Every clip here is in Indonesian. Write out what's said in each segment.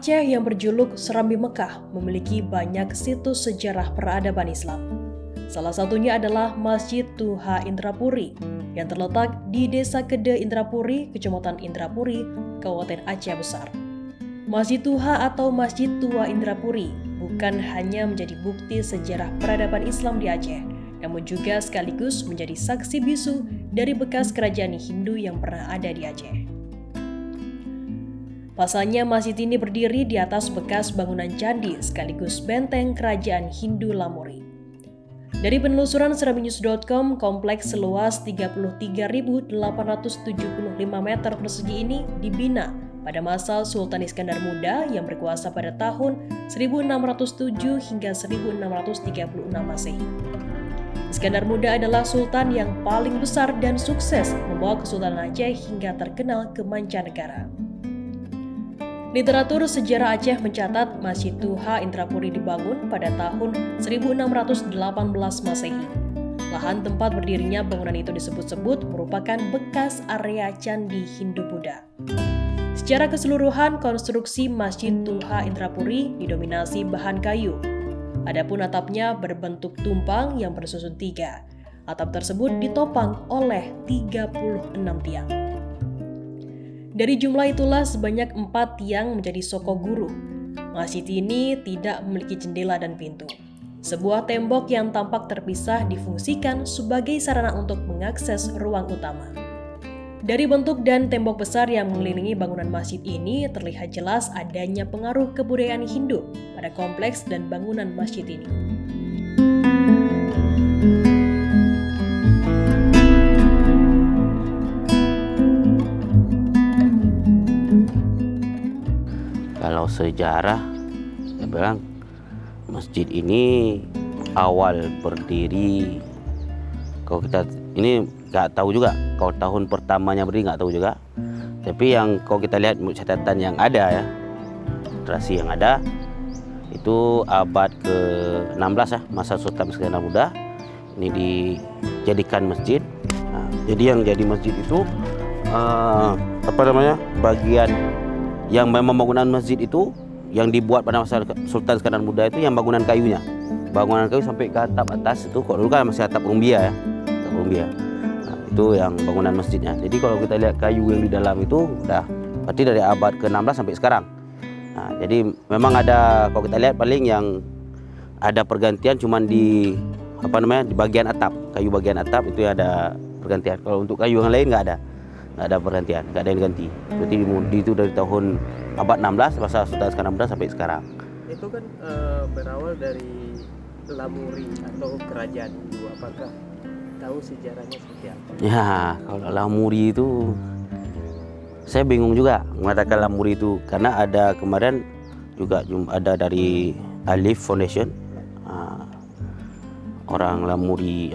Aceh yang berjuluk Serambi Mekah memiliki banyak situs sejarah peradaban Islam. Salah satunya adalah Masjid Tuha Indrapuri yang terletak di Desa Kede Indrapuri, Kecamatan Indrapuri, Kabupaten Aceh Besar. Masjid Tuha atau Masjid Tua Indrapuri bukan hanya menjadi bukti sejarah peradaban Islam di Aceh, namun juga sekaligus menjadi saksi bisu dari bekas kerajaan Hindu yang pernah ada di Aceh. Pasalnya masjid ini berdiri di atas bekas bangunan candi sekaligus benteng kerajaan Hindu Lamuri. Dari penelusuran serambinews.com, kompleks seluas 33.875 meter persegi ini dibina pada masa Sultan Iskandar Muda yang berkuasa pada tahun 1607 hingga 1636 Masehi. Iskandar Muda adalah sultan yang paling besar dan sukses membawa Kesultanan Aceh hingga terkenal ke mancanegara. Literatur sejarah Aceh mencatat Masjid Tuha Indrapuri dibangun pada tahun 1618 Masehi. Lahan tempat berdirinya bangunan itu disebut-sebut merupakan bekas area candi Hindu-Buddha. Secara keseluruhan, konstruksi Masjid Tuha Indrapuri didominasi bahan kayu. Adapun atapnya berbentuk tumpang yang bersusun 3. Atap tersebut ditopang oleh 36 tiang. Dari jumlah itulah sebanyak 4 tiang menjadi soko guru. Masjid ini tidak memiliki jendela dan pintu. Sebuah tembok yang tampak terpisah difungsikan sebagai sarana untuk mengakses ruang utama. Dari bentuk dan tembok besar yang mengelilingi bangunan masjid ini terlihat jelas adanya pengaruh kebudayaan Hindu pada kompleks dan bangunan masjid ini. Kalau sejarah, saya bilang masjid ini awal berdiri. Kalau kita ini nggak tahu juga, kalau tahun pertamanya berdiri nggak tahu juga. Tapi yang kalau kita lihat catatan yang ada ya, literasi yang ada itu abad ke-16 ya, masa Sultan Iskandar Muda ini dijadikan masjid. Nah, jadi yang jadi masjid itu bagian yang memang bangunan masjid itu yang dibuat pada masa Sultan Iskandar Muda itu yang bangunan kayunya. Bangunan kayu sampai ke atap atas itu, kalau dulu kan masih atap rumbia ya. Atap rumbia. Nah, itu yang bangunan masjidnya. Jadi kalau kita lihat kayu yang di dalam itu udah berarti dari abad ke-16 sampai sekarang. Nah, jadi memang ada, kalau kita lihat paling yang ada pergantian cuman di di bagian atap, kayu bagian atap itu ada pergantian. Kalau untuk kayu yang lain nggak ada pergantian, nggak ada yang ganti. Berarti itu dari tahun abad 16 masa Sultan Iskandar Muda sampai sekarang. Itu kan berawal dari Lamuri atau kerajaan Hindu. Apakah tahu sejarahnya seperti apa? Ya, kalau Lamuri itu saya bingung juga mengatakan Lamuri itu, karena ada kemarin juga ada dari Alif Foundation, orang Lamuri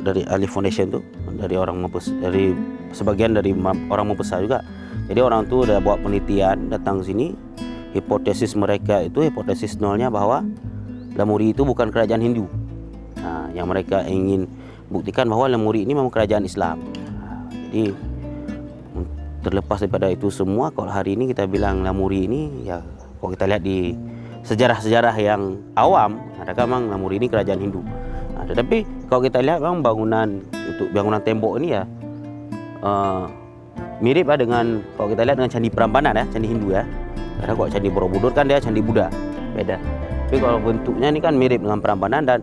dari Alif Foundation itu dari orang Mempes, dari sebagian dari orang Mempesah juga. Jadi orang itu udah buat penelitian datang sini. Hipotesis mereka itu hipotesis nolnya bahwa Lamuri itu bukan kerajaan Hindu. Nah, yang mereka ingin buktikan bahwa Lamuri ini memang kerajaan Islam. Nah, jadi terlepas daripada itu semua, kalau hari ini kita bilang Lamuri ini ya, kalau kita lihat di sejarah-sejarah yang awam, adakah memang Lamuri ini kerajaan Hindu. Nah, tetapi kalau kita lihat memang bangunan tembok ini ya mirip lah dengan, kalau kita lihat dengan Candi Prambanan ya, Candi Hindu ya. Karena kalau Candi Borobudur kan dia Candi Buddha, beda. Tapi kalau bentuknya ini kan mirip dengan Prambanan dan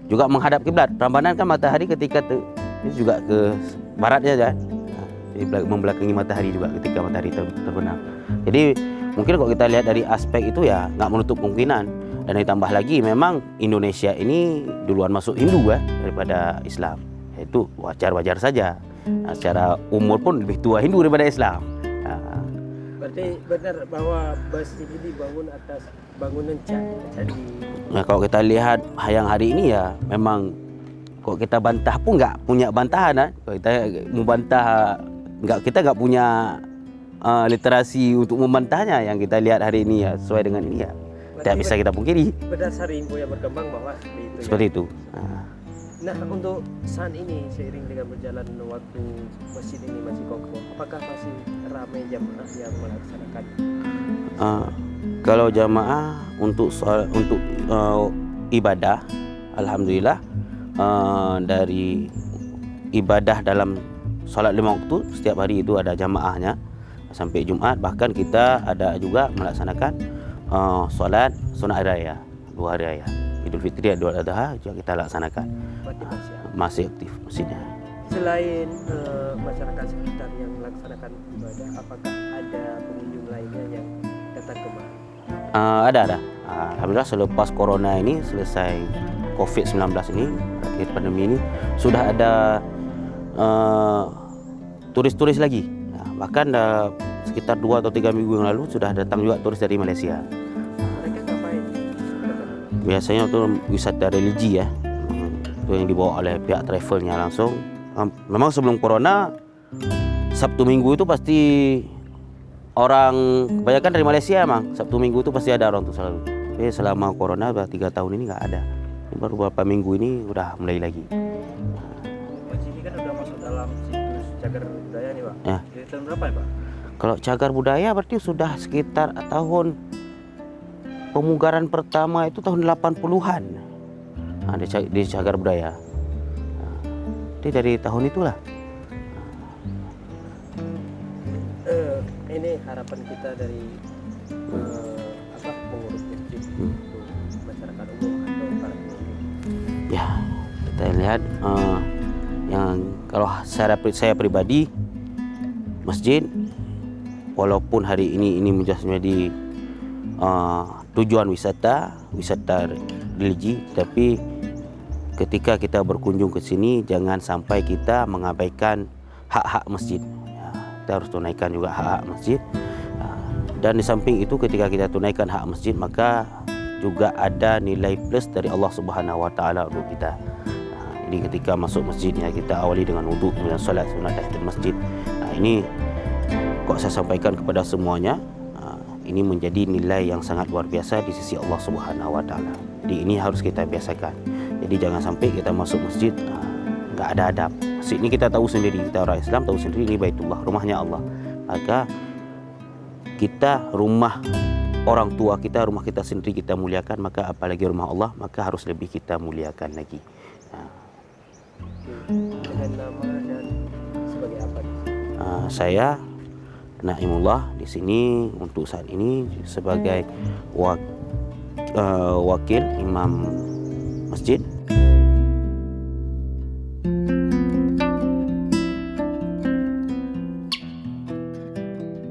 juga menghadap kiblat. Prambanan kan matahari ketika ini juga ke baratnya ya. Nah, membelakangi matahari juga ketika matahari terbenam. Jadi mungkin kalau kita lihat dari aspek itu ya nggak menutup kemungkinan. Dan ditambah lagi memang Indonesia ini duluan masuk Hindu ya daripada Islam. Itu wajar-wajar saja. Nah, secara umur pun lebih tua Hindu daripada Islam. Nah, berarti benar bahwa masjid ini dibangun atas bangunan candi. Nah, kalau kita lihat yang hari ini ya memang kalau kita bantah pun nggak punya bantahan ya. Kalau kita mau bantah kita nggak punya literasi untuk membantahnya. Yang kita lihat hari ini ya sesuai dengan ini ya tidak bisa kita pungkiri. Berdasar info yang berkembang bahwa seperti itu. Nah, untuk saat ini seiring dengan berjalan waktu masjid ini masih kokoh, apakah masih ramai jamaah yang melaksanakan? Kalau jamaah untuk ibadah, alhamdulillah dari ibadah dalam solat 5 waktu setiap hari itu ada jamaahnya sampai Jumat. Bahkan kita ada juga melaksanakan solat sunat hari raya, 2 hari raya, Idul Fitri, Idul Adha juga kita laksanakan. Berarti Masih aktif masjidnya. selain masyarakat sekitar yang melaksanakan ibadah, apakah ada pengunjung lainnya yang datang kemari? Ada. Alhamdulillah selepas corona ini selesai COVID-19 ini, akhir pandemi ini, sudah ada turis-turis lagi. Bahkan sekitar 2 atau 3 minggu yang lalu sudah datang juga turis dari Malaysia. Mereka ngapain? Biasanya itu wisata religi ya, itu yang dibawa oleh pihak travelnya langsung. Memang sebelum corona, Sabtu Minggu itu pasti orang kebanyakan dari Malaysia emang. Sabtu Minggu itu pasti ada orang tuh selalu. Tapi selama corona udah 3 tahun ini nggak ada. Baru beberapa minggu ini udah mulai lagi. Masjid ini kan udah masuk dalam situs cagar budaya nih Pak. Ya. Dari tahun berapa ya Pak? Kalau cagar budaya berarti sudah sekitar tahun pemugaran pertama itu tahun 80-an. Di cagar budaya. Jadi dari tahun itulah. Ini harapan kita dari pengurus masjid untuk masyarakat umum atau para pengunjung. Ya, kita lihat yang kalau saya pribadi, masjid walaupun hari ini menjadi tujuan wisata religi, tapi ketika kita berkunjung ke sini jangan sampai kita mengabaikan hak-hak masjid. Ya, kita harus tunaikan juga hak-hak masjid. Dan di samping itu ketika kita tunaikan hak masjid, maka juga ada nilai plus dari Allah Subhanahu Wa Taala untuk kita. Jadi ketika masuk masjidnya kita awali dengan wudhu, kemudian salat sunat tahiyatul masjid. Ini kok saya sampaikan kepada semuanya, ini menjadi nilai yang sangat luar biasa di sisi Allah Subhanahu Wa Taala. Jadi ini harus kita biasakan. Jadi jangan sampai kita masuk masjid nggak ada adab. Masjid ini kita tahu sendiri, kita orang Islam tahu sendiri ini Baitullah, rumahnya Allah. Maka kita rumah orang tua kita, rumah kita sendiri kita muliakan, maka apalagi rumah Allah, maka harus lebih kita muliakan lagi. Dengan nama dan sebagai apa? Saya Naimullah di sini untuk saat ini sebagai wakil imam masjid.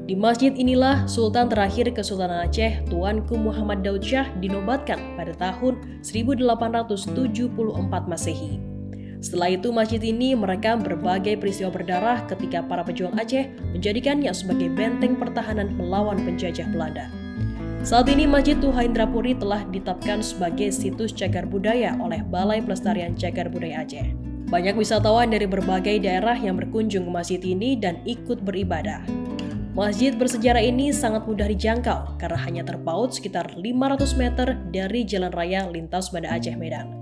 Di masjid inilah Sultan terakhir Kesultanan Aceh Tuanku Muhammad Daud Shah dinobatkan pada tahun 1874 Masehi. Setelah itu masjid ini merekam berbagai peristiwa berdarah ketika para pejuang Aceh menjadikannya sebagai benteng pertahanan melawan penjajah Belanda. Saat ini Masjid Tuha Indrapuri telah ditetapkan sebagai situs cagar budaya oleh Balai Pelestarian Cagar Budaya Aceh. Banyak wisatawan dari berbagai daerah yang berkunjung ke masjid ini dan ikut beribadah. Masjid bersejarah ini sangat mudah dijangkau karena hanya terpaut sekitar 500 meter dari jalan raya lintas Banda Aceh Medan.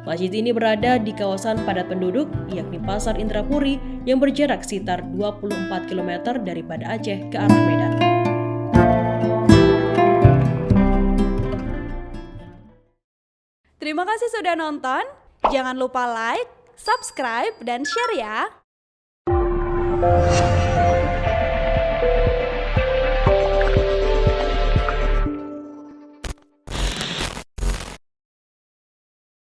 Masjid ini berada di kawasan padat penduduk, yakni Pasar Indrapuri yang berjarak sekitar 24 km dari Banda Aceh ke arah Medan. Terima kasih sudah nonton. Jangan lupa like, subscribe, dan share ya.